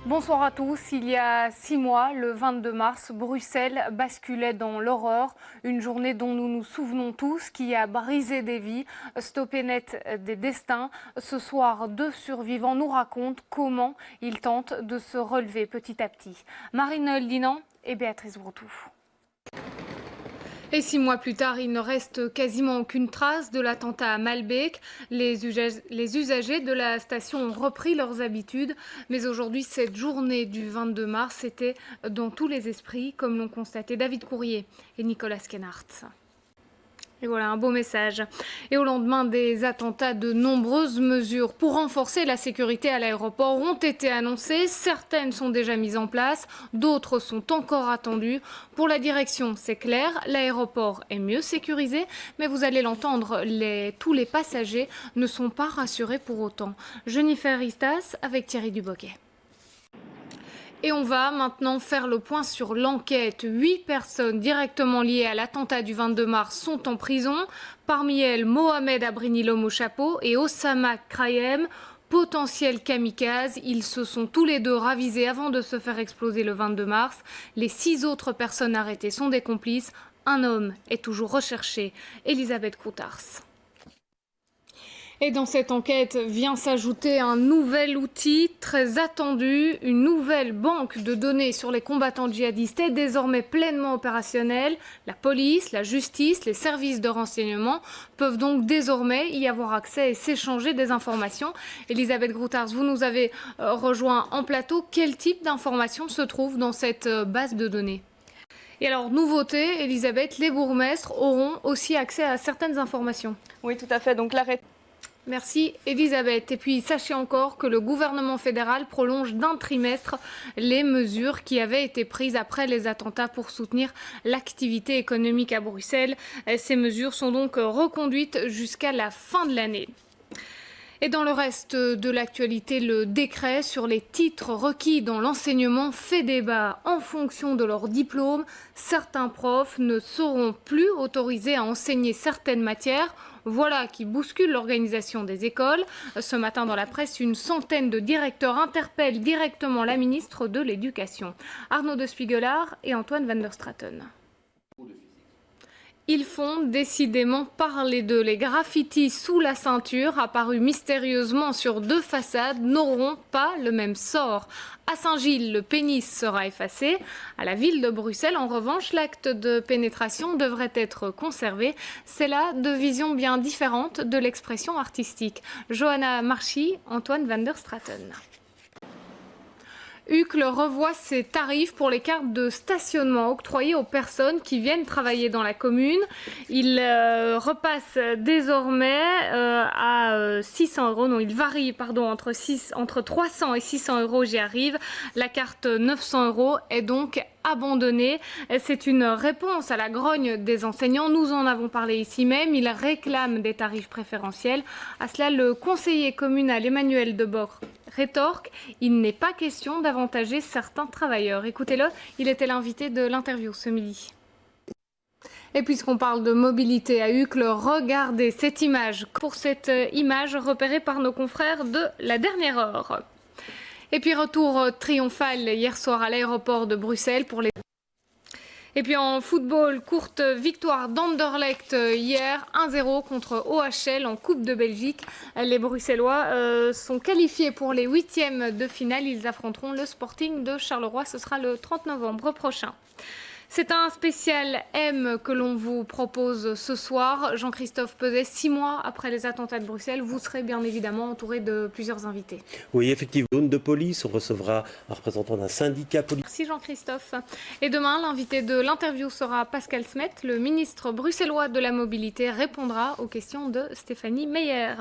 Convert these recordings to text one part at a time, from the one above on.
Bonsoir à tous. Il y a 6 mois, le 22 mars, Bruxelles basculait dans l'horreur. Une journée dont nous nous souvenons tous, qui a brisé des vies, stoppé net des destins. Ce soir, 2 survivants nous racontent comment ils tentent de se relever petit à petit. Marine Dinan et Béatrice Broutou. Et 6 mois plus tard, il ne reste quasiment aucune trace de l'attentat à Malbec. Les usagers de la station ont repris leurs habitudes. Mais aujourd'hui, cette journée du 22 mars était dans tous les esprits, comme l'ont constaté David Courrier et Nicolas Kenhardt. Et voilà un beau message. Et au lendemain des attentats, de nombreuses mesures pour renforcer la sécurité à l'aéroport ont été annoncées. Certaines sont déjà mises en place, d'autres sont encore attendues. Pour la direction, c'est clair, l'aéroport est mieux sécurisé, mais vous allez l'entendre, tous les passagers ne sont pas rassurés pour autant. Jennifer Ristas avec Thierry Duboquet. Et on va maintenant faire le point sur l'enquête. 8 personnes directement liées à l'attentat du 22 mars sont en prison. Parmi elles, Mohamed Abrini l'homme au chapeau et Osama Krayem, potentiels kamikazes. Ils se sont tous les deux ravisés avant de se faire exploser le 22 mars. Les 6 autres personnes arrêtées sont des complices. Un homme est toujours recherché, Elisabeth Coutars. Et dans cette enquête vient s'ajouter un nouvel outil très attendu. Une nouvelle banque de données sur les combattants djihadistes est désormais pleinement opérationnelle. La police, la justice, les services de renseignement peuvent donc désormais y avoir accès et s'échanger des informations. Elisabeth Coutars, vous nous avez rejoint en plateau. Quel type d'informations se trouve dans cette base de données ? Et alors, nouveauté, Elisabeth, les bourgmestres auront aussi accès à certaines informations. Oui, tout à fait. Donc l'arrêt. Merci Elisabeth. Et puis sachez encore que le gouvernement fédéral prolonge d'1 trimestre les mesures qui avaient été prises après les attentats pour soutenir l'activité économique à Bruxelles. Ces mesures sont donc reconduites jusqu'à la fin de l'année. Et dans le reste de l'actualité, le décret sur les titres requis dans l'enseignement fait débat. En fonction de leur diplôme, certains profs ne seront plus autorisés à enseigner certaines matières. Voilà qui bouscule l'organisation des écoles. Ce matin dans la presse, une centaine de directeurs interpellent directement la ministre de l'Éducation. Arnaud de Spiegelard et Antoine van der Straten. Ils font décidément parler d'eux. Les graffitis sous la ceinture, apparus mystérieusement sur 2 façades, n'auront pas le même sort. À Saint-Gilles, le pénis sera effacé. À la ville de Bruxelles, en revanche, l'acte de pénétration devrait être conservé. C'est là 2 visions bien différentes de l'expression artistique. Johanna Marchi, Antoine van der Straten. Uccle revoit ses tarifs pour les cartes de stationnement octroyées aux personnes qui viennent travailler dans la commune. Il repasse désormais à 600 €. Non, il varie entre 300 et 600 €, j'y arrive. La carte 900 € est donc abandonnée. C'est une réponse à la grogne des enseignants. Nous en avons parlé ici même. Ils réclament des tarifs préférentiels. À cela, le conseiller communal Emmanuel Debord rétorque, il n'est pas question d'avantager certains travailleurs. Écoutez-le, il était l'invité de l'interview ce midi. Et puisqu'on parle de mobilité à Uccle, regardez cette image. Pour cette image repérée par nos confrères de la dernière heure. Et puis retour triomphal hier soir à l'aéroport de Bruxelles pour les... Et puis en football, courte victoire d'Anderlecht hier, 1-0 contre OHL en Coupe de Belgique. Les Bruxellois sont qualifiés pour les 8e de finale. Ils affronteront le Sporting de Charleroi. Ce sera le 30 novembre prochain. C'est un spécial M que l'on vous propose ce soir. Jean-Christophe Peset, 6 mois après les attentats de Bruxelles, vous serez bien évidemment entouré de plusieurs invités. Oui, effectivement, zone de police, on recevra un représentant d'un syndicat police. Merci Jean-Christophe. Et demain, l'invité de l'interview sera Pascal Smet. Le ministre bruxellois de la mobilité répondra aux questions de Stéphanie Meyer.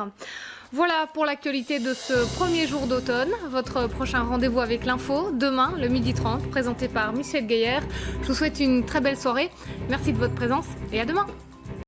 Voilà pour l'actualité de ce premier jour d'automne. Votre prochain rendez-vous avec l'info, demain, le 12h30, présenté par Michel Gaillard. Je vous souhaite une très belle soirée. Merci de votre présence et à demain.